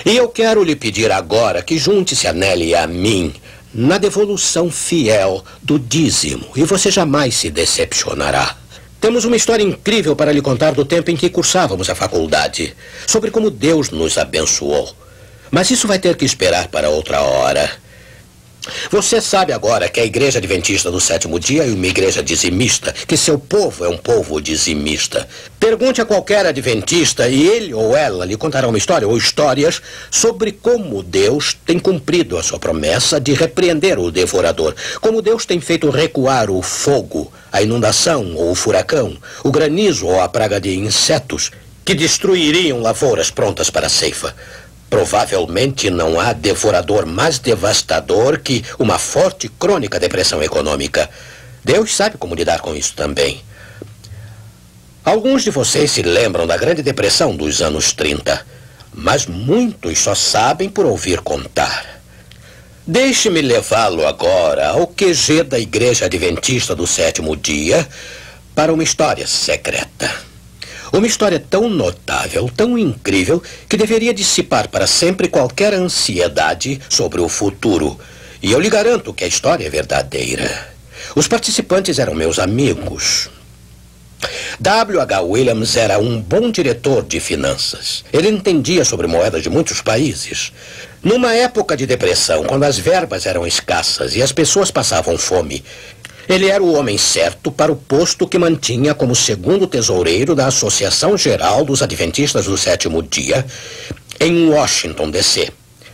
E eu quero lhe pedir agora que junte-se a Nelly e a mim na devolução fiel do dízimo, e você jamais se decepcionará. Temos uma história incrível para lhe contar do tempo em que cursávamos a faculdade, sobre como Deus nos abençoou. Mas isso vai ter que esperar para outra hora. Você sabe agora que a Igreja Adventista do Sétimo Dia é uma igreja dizimista, que seu povo é um povo dizimista. Pergunte a qualquer adventista e ele ou ela lhe contará uma história ou histórias sobre como Deus tem cumprido a sua promessa de repreender o devorador, como Deus tem feito recuar o fogo, a inundação ou o furacão, o granizo ou a praga de insetos que destruiriam lavouras prontas para a ceifa. Provavelmente não há devorador mais devastador que uma forte e crônica depressão econômica. Deus sabe como lidar com isso também. Alguns de vocês se lembram da Grande Depressão dos anos 30, mas muitos só sabem por ouvir contar. Deixe-me levá-lo agora ao QG da Igreja Adventista do Sétimo Dia para uma história secreta. Uma história tão notável, tão incrível, que deveria dissipar para sempre qualquer ansiedade sobre o futuro. E eu lhe garanto que a história é verdadeira. Os participantes eram meus amigos. W.H. Williams era um bom diretor de finanças. Ele entendia sobre moedas de muitos países. Numa época de depressão, quando as verbas eram escassas e as pessoas passavam fome, ele era o homem certo para o posto que mantinha como segundo tesoureiro da Associação Geral dos Adventistas do Sétimo Dia, em Washington, D.C.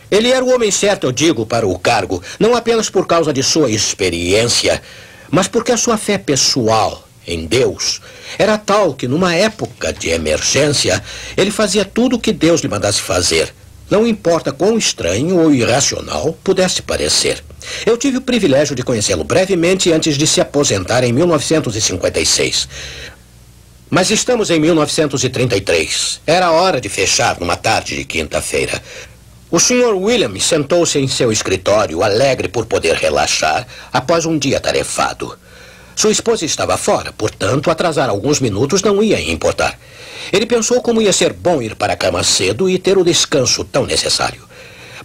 Ele era o homem certo, eu digo, para o cargo, não apenas por causa de sua experiência, mas porque a sua fé pessoal em Deus era tal que, numa época de emergência, ele fazia tudo o que Deus lhe mandasse fazer. Não importa quão estranho ou irracional pudesse parecer. Eu tive o privilégio de conhecê-lo brevemente antes de se aposentar em 1956. Mas estamos em 1933. Era hora de fechar numa tarde de quinta-feira. O Sr. Williams sentou-se em seu escritório, alegre por poder relaxar após um dia tarefado. Sua esposa estava fora, portanto, atrasar alguns minutos não ia importar. Ele pensou como ia ser bom ir para a cama cedo e ter o descanso tão necessário.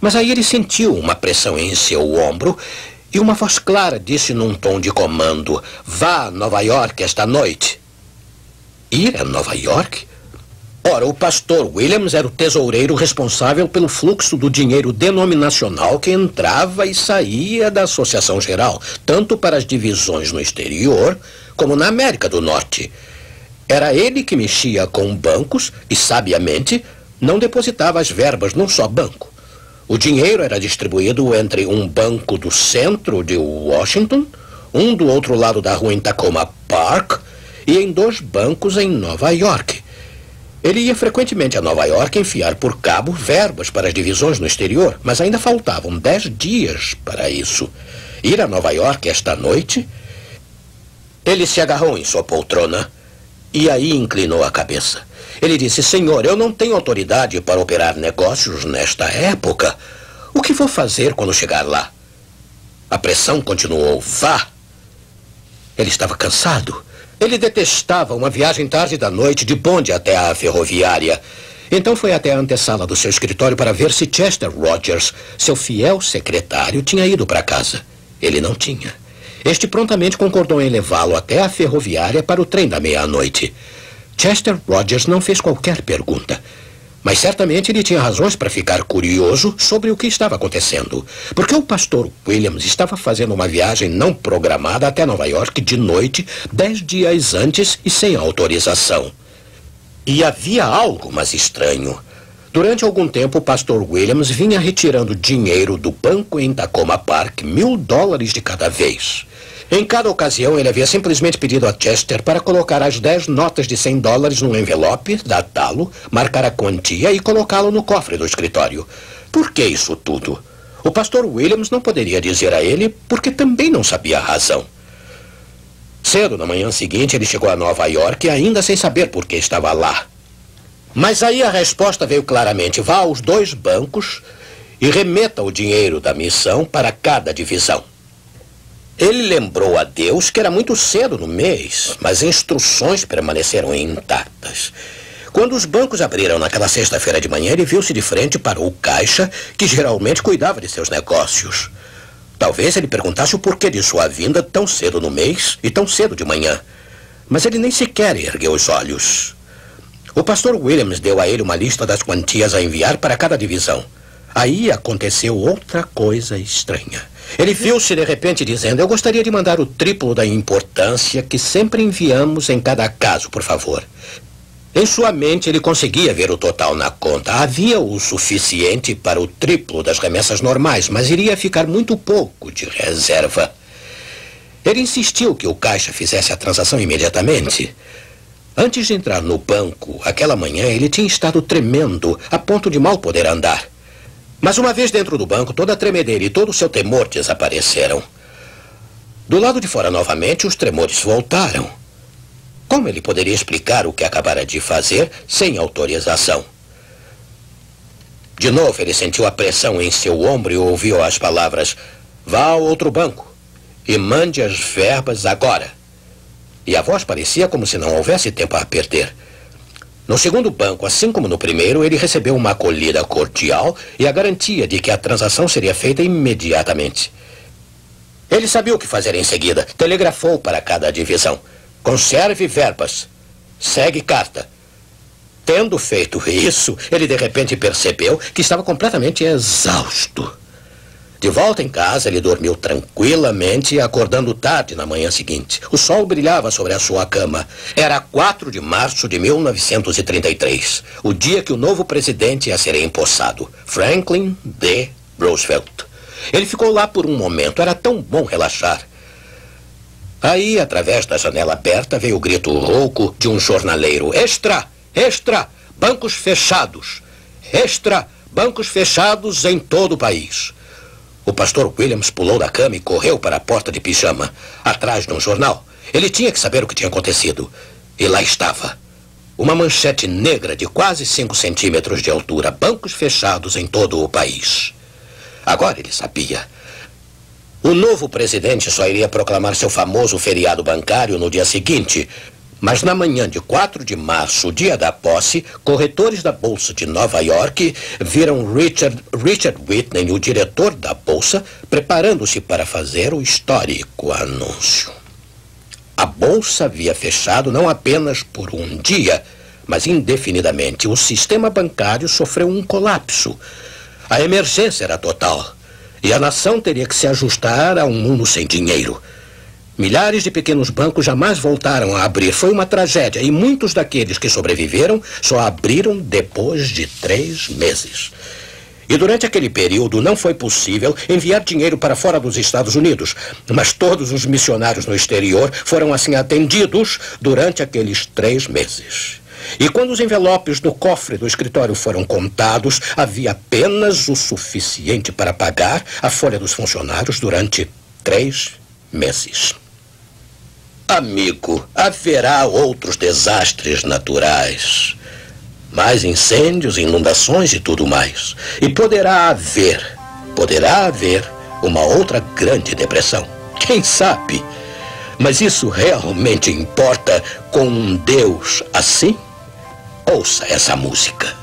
Mas aí ele sentiu uma pressão em seu ombro e uma voz clara disse num tom de comando: "Vá a Nova York esta noite." Ir a Nova York? Ora, o pastor Williams era o tesoureiro responsável pelo fluxo do dinheiro denominacional que entrava e saía da Associação Geral, tanto para as divisões no exterior como na América do Norte. Era ele que mexia com bancos e, sabiamente, não depositava as verbas num só banco. O dinheiro era distribuído entre um banco do centro de Washington, um do outro lado da rua em Tacoma Park e em 2 bancos em Nova York. Ele ia frequentemente a Nova York enfiar por cabo verbas para as divisões no exterior, mas ainda faltavam 10 dias para isso. Ir a Nova York esta noite? Ele se agarrou em sua poltrona e aí inclinou a cabeça. Ele disse: "Senhor, eu não tenho autoridade para operar negócios nesta época. O que vou fazer quando chegar lá?" A pressão continuou. "Vá!" Ele estava cansado. Ele detestava uma viagem tarde da noite de bonde até a ferroviária. Então foi até a antessala do seu escritório para ver se Chester Rogers, seu fiel secretário, tinha ido para casa. Ele não tinha. Este prontamente concordou em levá-lo até a ferroviária para o trem da meia-noite. Chester Rogers não fez qualquer pergunta, mas certamente ele tinha razões para ficar curioso sobre o que estava acontecendo, porque o pastor Williams estava fazendo uma viagem não programada até Nova York de noite, 10 dias antes e sem autorização. E havia algo mais estranho. Durante algum tempo, o pastor Williams vinha retirando dinheiro do banco em Tacoma Park, $1.000 de cada vez. Em cada ocasião, ele havia simplesmente pedido a Chester para colocar as 10 notas de $100 num envelope, datá-lo, marcar a quantia e colocá-lo no cofre do escritório. Por que isso tudo? O pastor Williams não poderia dizer a ele, porque também não sabia a razão. Cedo na manhã seguinte, ele chegou a Nova York, ainda sem saber por que estava lá. Mas aí a resposta veio claramente: vá aos 2 bancos e remeta o dinheiro da missão para cada divisão. Ele lembrou a Deus que era muito cedo no mês, mas as instruções permaneceram intactas. Quando os bancos abriram naquela sexta-feira de manhã, ele viu-se de frente para o caixa, que geralmente cuidava de seus negócios. Talvez ele perguntasse o porquê de sua vinda tão cedo no mês e tão cedo de manhã. Mas ele nem sequer ergueu os olhos. O pastor Williams deu a ele uma lista das quantias a enviar para cada divisão. Aí aconteceu outra coisa estranha. Ele viu-se de repente dizendo: eu gostaria de mandar o triplo da importância que sempre enviamos em cada caso, por favor. Em sua mente, ele conseguia ver o total na conta. Havia o suficiente para o triplo das remessas normais, mas iria ficar muito pouco de reserva. Ele insistiu que o caixa fizesse a transação imediatamente. Antes de entrar no banco, aquela manhã, ele tinha estado tremendo, a ponto de mal poder andar. Mas uma vez dentro do banco, toda a tremedeira e todo o seu temor desapareceram. Do lado de fora, novamente, os tremores voltaram. Como ele poderia explicar o que acabara de fazer sem autorização? De novo, ele sentiu a pressão em seu ombro e ouviu as palavras: vá ao outro banco e mande as verbas agora. E a voz parecia como se não houvesse tempo a perder. No segundo banco, assim como no primeiro, ele recebeu uma acolhida cordial e a garantia de que a transação seria feita imediatamente. Ele sabia o que fazer em seguida. Telegrafou para cada divisão: conserve verbas. Segue carta. Tendo feito isso, ele de repente percebeu que estava completamente exausto. De volta em casa, ele dormiu tranquilamente, acordando tarde na manhã seguinte. O sol brilhava sobre a sua cama. Era 4 de março de 1933, o dia que o novo presidente ia ser empossado, Franklin D. Roosevelt. Ele ficou lá por um momento. Era tão bom relaxar. Aí, através da janela aberta, veio o grito rouco de um jornaleiro: extra! Extra! Bancos fechados! Extra! Bancos fechados em todo o país. O pastor Williams pulou da cama e correu para a porta de pijama, atrás de um jornal. Ele tinha que saber o que tinha acontecido. E lá estava. Uma manchete negra de quase 5 centímetros de altura. Bancos fechados em todo o país. Agora ele sabia. O novo presidente só iria proclamar seu famoso feriado bancário no dia seguinte. Mas na manhã de 4 de março, o dia da posse, corretores da Bolsa de Nova York viram Richard Whitney, o diretor da Bolsa, preparando-se para fazer o histórico anúncio. A Bolsa havia fechado não apenas por um dia, mas indefinidamente. O sistema bancário sofreu um colapso. A emergência era total. E a nação teria que se ajustar a um mundo sem dinheiro. Milhares de pequenos bancos jamais voltaram a abrir. Foi uma tragédia e muitos daqueles que sobreviveram só abriram depois de 3 meses. E durante aquele período não foi possível enviar dinheiro para fora dos Estados Unidos. Mas todos os missionários no exterior foram assim atendidos durante aqueles 3 meses. E quando os envelopes no cofre do escritório foram contados, havia apenas o suficiente para pagar a folha dos funcionários durante 3 meses. Amigo, haverá outros desastres naturais. Mais incêndios, inundações e tudo mais. E poderá haver uma outra grande depressão. Quem sabe? Mas isso realmente importa com um Deus assim? Ouça essa música.